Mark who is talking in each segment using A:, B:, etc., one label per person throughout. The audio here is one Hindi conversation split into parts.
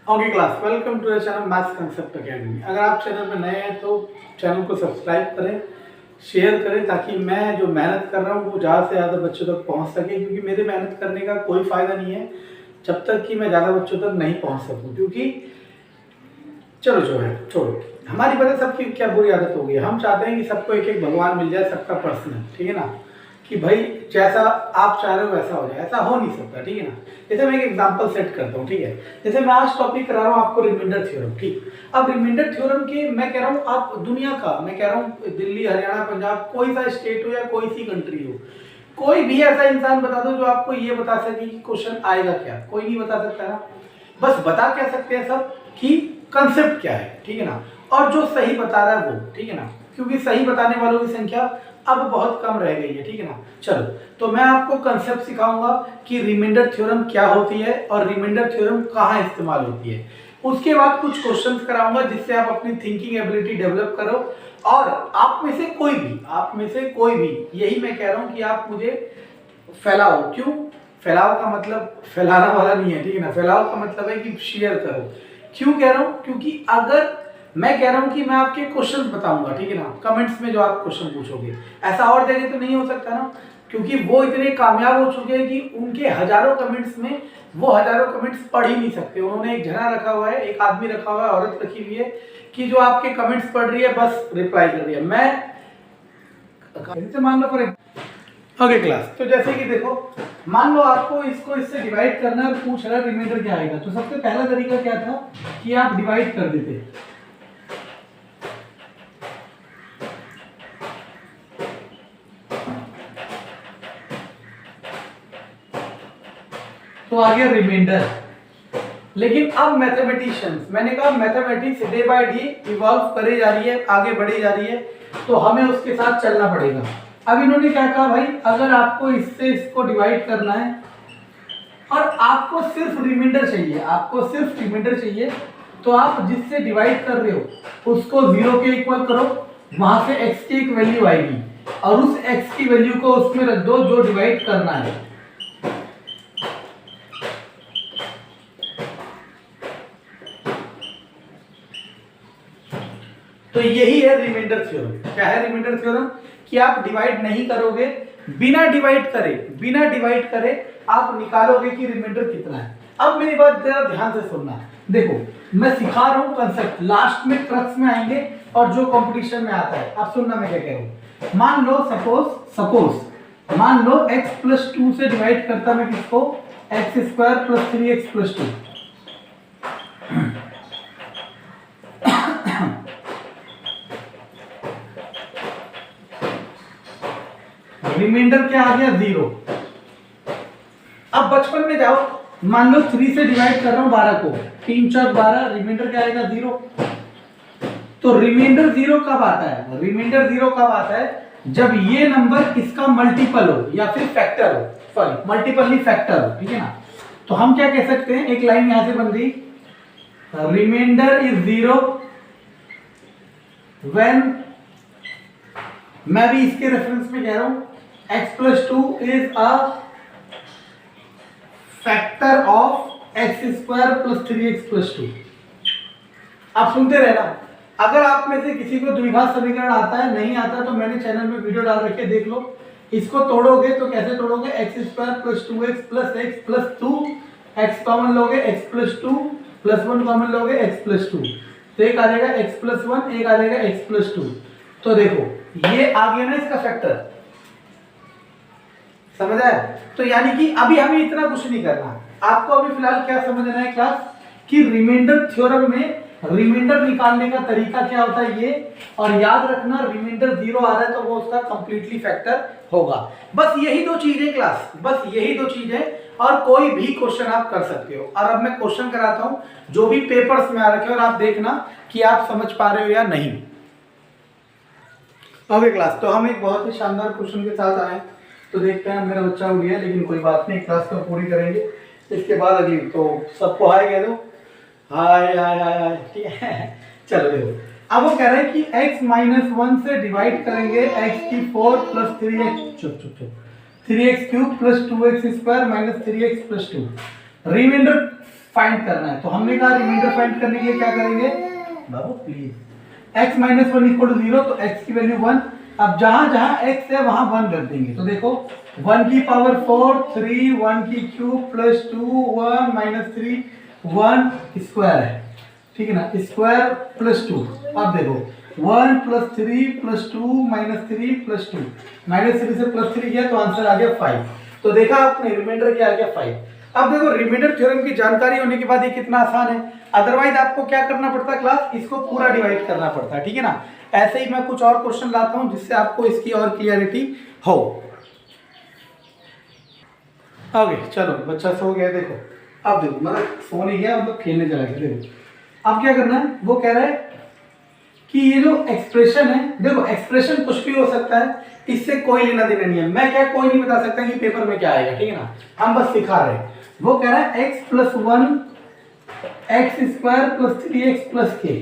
A: Okay class, welcome to the channel Maths Concept Academy. अगर आप चैनल पर नए हैं तो चैनल को सब्सक्राइब करें, शेयर करें, ताकि मैं जो मेहनत कर रहा हूँ वो ज़्यादा से ज़्यादा बच्चों तक पहुँच सके। क्योंकि मेरे मेहनत करने का कोई फ़ायदा नहीं है जब तक कि मैं ज़्यादा बच्चों तक नहीं पहुँच सकूँ। क्योंकि चलो जो है छोड़ो, हमारी वजह सबकी क्या बुरी आदत हो गई है। हम चाहते हैं कि सबको एक एक भगवान मिल जाए, सबका पर्सनल, ठीक है ना, कि भाई जैसा आप चाह रहे हो वैसा हो जाए। ऐसा हो नहीं सकता, ठीक है ना। जैसे मैं एक एग्जांपल सेट करता हूँ, ठीक है। जैसे मैं आज टॉपिक करा रहा हूँ आपको रिमाइंडर थ्योरम, ठीक। अब रिमाइंडर थ्योरम के मैं कह रहा हूँ, आप दुनिया का, मैं कह रहा हूँ दिल्ली, हरियाणा, पंजाब, कोई सा स्टेट हो या कोई सी कंट्री हो, कोई भी ऐसा इंसान बता दो जो आपको ये बता सके कि क्वेश्चन आएगा क्या। कोई नहीं बता सकता ना। बस बता क्या सकते हैं सब कि कंसेप्ट क्या है, ठीक है ना। और जो सही बता रहा है वो, ठीक है ना, क्योंकि सही बताने वालों की संख्या अब बहुत कम रह गई है, ठीक है ना। चलो, तो मैं आपको कंसेप्ट सिखाऊंगा कि रिमाइंडर थ्योरम क्या होती है और रिमाइंडर थ्योरम कहाँ इस्तेमाल होती है। उसके बाद कुछ क्वेश्चंस कराऊंगा जिससे आप अपनी थिंकिंग एबिलिटी डेवलप करो। और आप में से कोई भी, यही मैं कह रहा हूँ कि आप मुझे फैलाओ। क्यों फैलाओ का मतलब फैलाना वाला नहीं है, ठीक है ना। फैलाओ का मतलब है कि शेयर करो। क्यों कह रहा हूँ, क्योंकि अगर मैं कह रहा हूँ कि मैं आपके क्वेश्चंस बताऊंगा, ठीक है ना, कमेंट्स में जो आप क्वेश्चन पूछोगे, ऐसा और जगह तो नहीं हो सकता ना। क्योंकि वो इतने कामयाब हो चुके हैं कि उनके हजारों कमेंट्स में वो हजारों कमेंट्स पढ़ ही नहीं सकते। उन्होंने एक जना रखा हुआ है, एक आदमी रखा हुआ है, औरत रखी हुई है कि जो आपके कमेंट्स पढ़ रही है, बस रिप्लाई कर रही है। मैं मान लो फॉर ओके क्लास, तो जैसे कि देखो, मान लो आपको इसको इससे डिवाइड करना है और पूछ रहा है रिमाइंडर क्या आएगा। तो सबसे पहला तरीका क्या था कि आप डिवाइड कर देते। तो आ गया रिमाइंडर। लेकिन अब मैथमेटिशियंस, मैंने कहा mathematics day by day evolve करे जा रही है, आगे बढ़ी जा रही है, तो हमें उसके साथ चलना पड़ेगा। अब इन्होंने क्या कहा, भाई अगर आपको इससे इसको डिवाइड करना है और आपको सिर्फ रिमाइंडर चाहिए, तो आप जिससे डिवाइड कर रहे हो उसको 0 के इक्वल करो, वहां से x की एक वैल्यू आएगी और उस x की वैल्यू को उसमें रख दो जो डिवाइड करना है। तो यही है रिमाइंडर थ्योरम। क्या है रिमाइंडर थ्योरम? कि आप डिवाइड नहीं करोगे, बिना डिवाइड करे आप निकालोगे कि रिमाइंडर कितना है। अब मेरी बात जरा ध्यान से सुनना। देखो, मैं सिखा रहा हूं कंसेप्ट, लास्ट में क्रक्स में आएंगे और जो कंपटीशन में आता है। अब सुनना मैं क्या कह रहा हूं। मान लो सपोज मान लो x + 2 से डिवाइड करता मैं किसको, x² + 3x + 2। रिमाइंडर क्या आ गया, 0। अब बचपन में जाओ, मान लो 3 से डिवाइड कर रहा हूं 12 को, 3 × 4 = 12, रिमाइंडर क्या आएगा, 0। तो रिमाइंडर 0 कब आता है? रिमाइंडर 0 कब आता है? जब ये नंबर इसका मल्टीपल हो या फिर फैक्टर हो, सॉरी मल्टीपल नहीं फैक्टर हो, ठीक है ना। तो हम क्या कह सकते हैं, एक लाइन यहां से बन गई, रिमाइंडर इज 0 व्हेन, मैं भी इसके रेफरेंस में कह रहा हूं, x + 2 is a factor of x² + 3x + 2। आप सुनते रहना। अगर आप में से किसी को द्विघात समीकरण आता है, नहीं आता, तो मैंने चैनल में वीडियो डाल रखी है, देख लो। इसको तोड़ोगे तो कैसे तोड़ोगे, x² + 2x + x + 2, x common लोगे, x + 2 + 1 कॉमन लोगे, x + 2, तो एक आ जाएगा x + 1, एक आ जाएगा x + 2। तो देखो ये आ गया ना इसका फैक्टर, समझ आया। तो यानी कि अभी हमें इतना कुछ नहीं करना। आपको अभी फिलहाल क्या समझना है क्लास, कि रिमाइंडर थ्योरम में रिमाइंडर निकालने का तरीका क्या होता है ये। और याद रखना, रिमाइंडर 0 आ रहा है तो वो उसका कंप्लीटली फैक्टर होगा। बस यही दो चीज है क्लास, बस यही दो चीज है, और कोई भी क्वेश्चन आप कर सकते हो। और अब मैं क्वेश्चन कराता हूं जो भी पेपर्स में आ रखे, और आप देखना कि आप समझ पा रहे हो या नहीं। ओके क्लास, तो हम एक बहुत ही शानदार क्वेश्चन के साथ आए। तो देखते हैं, मेरा बच्चा उड़ गया, लेकिन कोई बात नहीं, क्लास तो पूरी करेंगे। इसके बाद अगली, तो सबको हाय कह दो, हाय हाय हाय हाय, ठीक है। चलो देखो, अब वो कह रहे हैं कि x - 1 से डिवाइड करेंगे x³ + 3x 3x³ + 2x² - 3x + 2। Reminder find करना है। तो हमने कहा रिमाइंडर फाइंड करने के लिए क्या करेंगे बाबू please, x minus 1 equal to 0, तो x की वैल्यू 1। अब जहां जहां x है वहां 1 रख देंगे। तो देखो 1 की पावर 4, 3, 1 की क्यूब प्लस 2, 1 माइनस 3, 1 स्क्वायर है, ठीक है ना, स्क्वायर प्लस 2। अब देखो 1 plus 3 plus 2 minus 3 plus 2, minus 3 से प्लस 3 गया तो आंसर आ गया 5। तो देखा आपने रिमाइंडर क्या आ गया 5। अब देखो रिमाइंडर थ्योरम की जानकारी होने के बाद ये कितना आसान है, अदरवाइज आपको क्या करना पड़ता है क्लास, इसको पूरा डिवाइड करना पड़ता है, ठीक है ना। ऐसे ही मैं कुछ और क्वेश्चन लाता हूं जिससे आपको इसकी और क्लियरिटी हो। आगे चलो, बच्चा सो गया, देखो अब देखो मतलब सो नहीं गया, मतलब खेलने चला गया। देखो अब क्या करना है, वो कह रहा है कि ये जो एक्सप्रेशन है, देखो एक्सप्रेशन कुछ भी हो सकता है, इससे कोई लेना देना नहीं है। मैं क्या कोई नहीं बता सकता कि पेपर में क्या आएगा, ठीक है ना, हम बस सिखा रहे हैं। वो कह रहा है x plus 1 x square plus 3x plus के,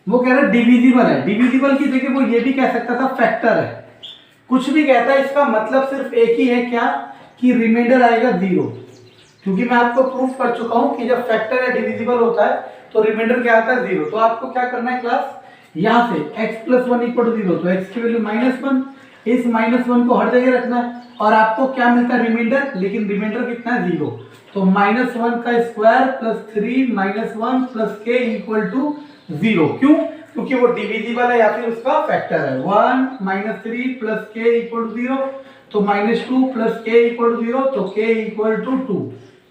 A: वो कह रहा है डिविजिबल है। डिविजिबल की जगह वो ये भी कह सकता था फैक्टर है, कुछ भी कहता है, इसका मतलब सिर्फ एक ही है, क्या, कि रिमाइंडर आएगा 0। क्योंकि मैं आपको प्रूफ कर चुका हूं कि जब फैक्टर या डिविजिबल होता है तो रिमाइंडर क्या आता है 0। तो आपको क्या करना है क्लास, यहाँ से x प्लस 1 इक्वल टू 0, तो x की वैल्यू -1, इस -1 को हर जगह रखना है और आपको क्या मिलता है रिमाइंडर, लेकिन रिमाइंडर कितना है 0। तो -1 का square plus 3 -1 plus k equal to 0। क्यों, क्योंकि वो डिविजिबल है या फिर उसका फैक्टर है। 1 -3 प्लस k इक्वल टू 0, तो -2 प्लस k इक्वल टू 0, तो k इक्वल टू 2।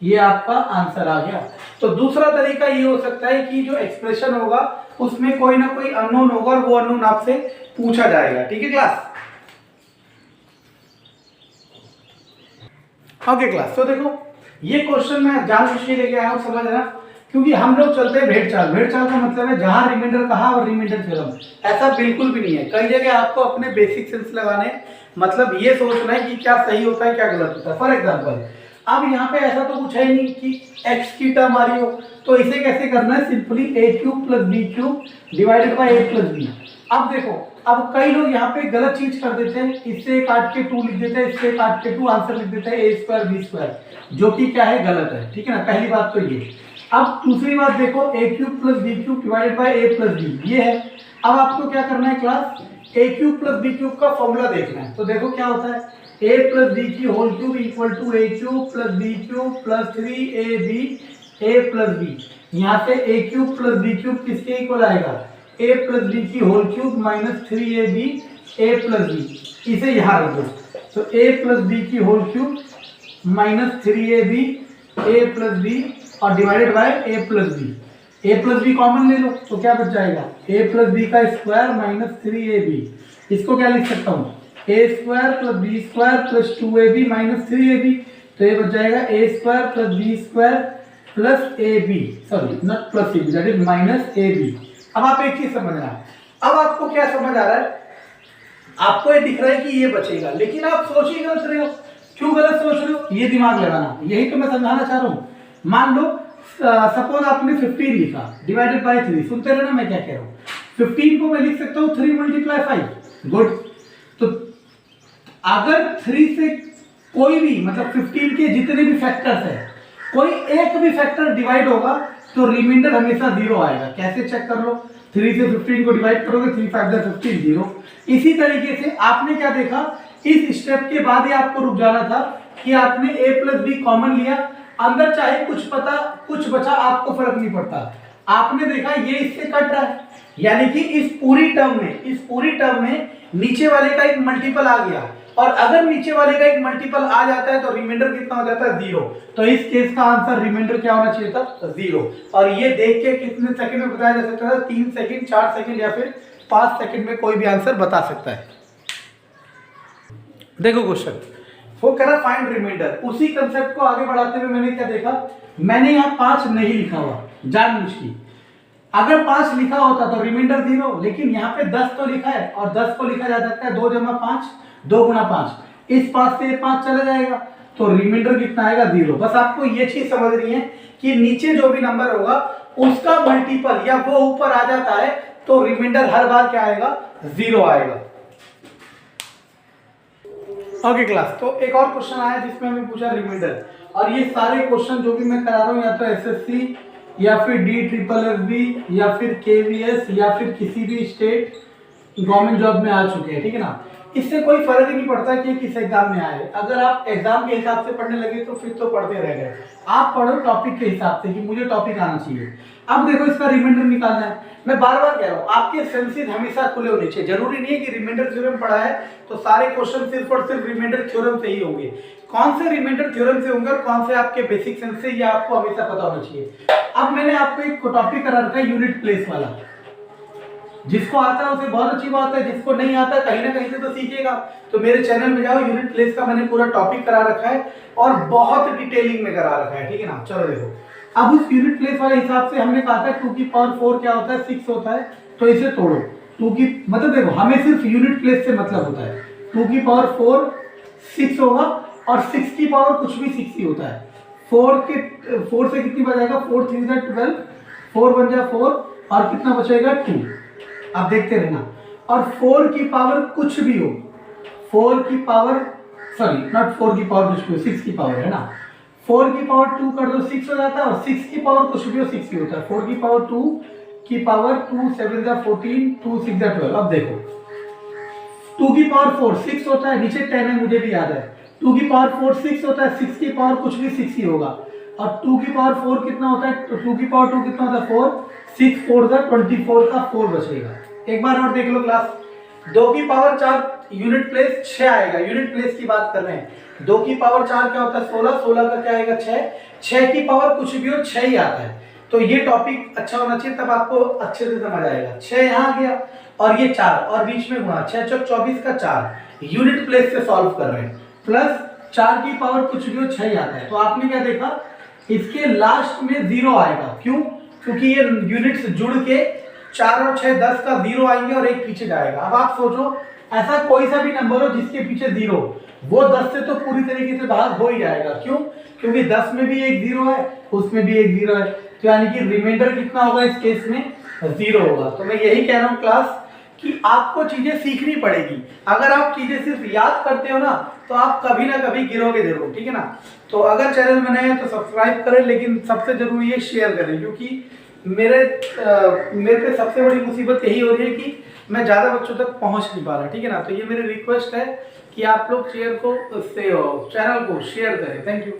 A: ये आपका आंसर आ गया। तो दूसरा तरीका ये हो सकता है कि जो एक्सप्रेशन होगा उसमें कोई ना कोई अननोन होगा और वो अननोन आपसे पूछा जाएगा, ठीक है क्लास। ओके क्लास, तो देखो ये क्वेश्चन मैं जानबूझ के लेके आया हूं, समझना, क्योंकि हम लोग चलते हैं भेड़ चाल। भेड़ चाल का मतलब है जहां रिमाइंडर कहा और रिमाइंडर थ्योरम, ऐसा बिल्कुल भी नहीं है। कई जगह आपको अपने बेसिक सेंस लगाने, मतलब ये सोचना है कि क्या सही होता है क्या गलत होता है। फॉर एग्जांपल अब यहाँ पे ऐसा तो कुछ है नहीं कि x की टर्म आ रही हो, तो इसे कैसे करना है, simply a³ plus b³ divided by a plus b। अब देखो, अब कई लोग यहाँ पे गलत चीज कर देते हैं, इससे काट के 2 लिख देते हैं, इससे काट के 2, आंसर लिख देते हैं a² b², जो कि क्या है, गलत है, ठीक है ना। पहली बात तो ये। अब दूसरी बात देखो, a³ plus b³ divided by a plus b, ये है। अब आपको क्या करना है क्लास, a³ प्लस b³ का फॉर्मूला देखना है। तो देखो क्या होता है, a प्लस b की whole cube equal to a³ plus b³ plus 3ab a plus b। यहाँ से a³ प्लस b³ किसके इक्वल आएगा, a प्लस b की whole cube minus 3ab a plus b। इसे यहाँ रख दो, तो a प्लस b की whole cube minus 3ab a plus b और divided by a plus b। a plus b common ले लो तो क्या बच जाएगा, a प्लस b का स्क्वायर माइनस 3ab। इसको क्या लिख सकता हूँ, a square plus b square plus 2ab minus 3ab। तो ये बच जाएगा a square plus b square plus ab, sorry not plus ab, that is minus ab। अब आप एक चीज समझना, अब आपको क्या समझ आ रहा है, आपको ये दिख रहा है कि ये बचेगा, लेकिन आप सोच ही गलत रहे हो। क्यों गलत सोच रहे हो, ये दिमाग लगाना, यही तो मैं समझाना चाह रहा हूँ। मान लो सपोज आपने 15 लिखा डिवाइडेड बाय 3, सुनते रहे ना मैं क्या कह रहा हूँ। 15 को मैं लिख सकता हूँ 3 मल्टीप्लाई 5, गुड। तो अगर 3 से कोई भी, मतलब 15 के जितने भी फैक्टर्स है, कोई एक भी फैक्टर डिवाइड होगा तो रिमाइंडर हमेशा 0 आएगा। कैसे चेक कर लो, 3 से 15 को डिवाइड करोगे, 3 5 15 0। इसी तरीके से आपने क्या देखा, इस स्टेप के बाद ही आपको रुक जाना था कि आपने a प्लस बी कॉमन लिया, अंदर चाहे कुछ पता कुछ बचा, आपको फर्क नहीं पड़ता। आपने देखा ये इससे कट रहा है, यानी कि इस पूरी टर्म में नीचे वाले का एक मल्टीपल आ गया, और अगर नीचे वाले का एक मल्टीपल आ जाता है तो रिमाइंडर कितना हो जाता है 0। तो इस केस का आंसर रिमाइंडर क्या होना चाहिए था, 0। और ये देख के कितने सेकंड में बताया जा सकता था, 3 सेकंड, 4 सेकंड या फिर 5 सेकंड में कोई भी आंसर बता सकता है। देखो क्वेश्चन, वो कह रहा फाइंड रिमाइंडर। उसी कंसेप्ट को आगे बढ़ाते हुए मैंने क्या देखा, मैंने यहाँ 5 नहीं लिखा हुआ जानबूझ के। अगर 5 लिखा होता तो रिमाइंडर 0, लेकिन यहाँ पे 10 तो लिखा है, और 10 को लिखा जा सकता है 2 जमा 5, 2 गुना 5। इस 5 से 5 चला जाएगा, तो रिमाइंडर कितना आएगा, 0। बस आपको ये चीज समझनी है कि नीचे जो भी नंबर होगा उसका मल्टीपल या वो ऊपर आ जाता है तो रिमाइंडर हर बार क्या आएगा, 0 आएगा। ओके क्लास, तो एक और क्वेश्चन आया जिसमें हमें पूछा रिमाइंडर, और ये सारे क्वेश्चन जो भी मैं करा रहा हूँ या तो एसएससी या फिर DSSB या फिर KVS या फिर किसी भी स्टेट गवर्नमेंट जॉब में आ चुके हैं, ठीक है ना। इससे कोई फर्क ही नहीं पड़ता कि किस एग्जाम में आए। अगर आप एग्जाम के हिसाब से पढ़ने लगे तो फिर तो पढ़ते रह गए। आप पढ़ो टॉपिक के हिसाब से कि मुझे टॉपिक आना चाहिए। अब देखो इसका रिमाइंडर निकालना है। मैं बार बार कह रहा हूँ आपके सेंसेस हमेशा खुले होने चाहिए। जरूरी नहीं है कि रिमाइंडर थ्योरम पढ़ा है तो सारे क्वेश्चन सिर्फ और सिर्फ रिमाइंडर थ्योरम से ही होंगे। कौन से रिमाइंडर थ्योरम से होंगे और कौन से आपके बेसिक सेंस से, ये आपको हमेशा पता होना चाहिए। अब मैंने आपको एक टॉपिक करा रखा है यूनिट प्लेस वाला। जिसको आता है उसे बहुत अच्छी बात है, जिसको नहीं आता कहीं ना कहीं से तो सीखिएगा। तो मेरे चैनल में जाओ, यूनिट प्लेस का मैंने पूरा टॉपिक करा रखा है और बहुत डिटेलिंग में करा रखा है, ठीक है ना। चलो देखो, अब उस यूनिट प्लेस वाले हिसाब से हमने कहा था 2 की पावर 4 क्या होता है, 6 होता है। तो इसे तोड़ो। 2 की मतलब देखो हमें सिर्फ यूनिट प्लेस से मतलब होता है। 2 की पावर 4 6 होगा और 6 की पावर कुछ भी 6 ही होता है। 4 से कितनी बचेगा, 4 3 12, 4 1 जा 4 और कितना बचेगा 2। आप देखते रहना। और 4 की पावर कुछ भी हो, 4 की पावर सॉरी नॉट 4 की पावर कुछ भी हो, 6 की पावर है ना। 4 की पावर 2 कर दो 6 हो जाता है और 6 की पावर कुछ भी हो 6 ही होता है। 4 की पावर 2 की पावर 2 7 जा 14 2 6 जा 12। अब देखो 2 की पावर 4 6 होता है, नीचे 10 है मुझे भी याद है। 2 की पावर 4 6 होता है, 6 की पावर कुछ भी 6 ही होगा। और 2 की पावर 4 कितना होता है, तो 2 की पावर 2 कितना होता है 4 6 4 जा 24 का 4 बचेगा। एक बार और देख लो क्लास। 2 की पावर 4 यूनिट प्लेस 6 आएगा, यूनिट प्लेस की बात कर रहे हैं। 2 की पावर 4 क्या होता है 16, 16 का क्या आएगा 6, 6 की पावर कुछ भी हो 6 ही आता है। तो ये टॉपिक अच्छा होना चाहिए, तब आपको अच्छे से समझ आएगा। 6 यहाँ आ गया और ये 4 और बीच में गुणा, 6 चौक 24 का 4 यूनिट प्लेस से सॉल्व कर रहे हैं। प्लस 4 की पावर कुछ भी हो 6 ही आता है। तो आपने क्या देखा, इसके लास्ट में 0 आएगा। क्यों, क्योंकि ये यूनिट्स जुड़ के 4 और 6 10 का 0 आएंगे और एक पीछे जाएगा। अब आप सोचो ऐसा कोई सा भी नंबर हो जिसके पीछे 0, वो 10 से तो पूरी तरीके से भाग हो ही जाएगा। क्यों, क्योंकि 10 में भी एक 0 है, उसमें भी एक 0 है। तो यानी कि रिमाइंडर कितना होगा इस केस में 0 होगा। तो मैं यही कह रहा हूँ क्लास कि आपको चीजें सीखनी पड़ेगी। अगर आप चीजें सिर्फ याद करते हो ना तो आप कभी ना कभी गिरोगे जरूर, ठीक है ना। तो अगर चैनल में नए हैं तो सब्सक्राइब करें, लेकिन सबसे जरूरी है शेयर करें, क्योंकि मेरे पे सबसे बड़ी मुसीबत यही हो रही है कि मैं ज़्यादा बच्चों तक पहुंच नहीं पा रहा, ठीक है ना। तो ये मेरी रिक्वेस्ट है कि आप लोग चैनल को शेयर करें। Thank you.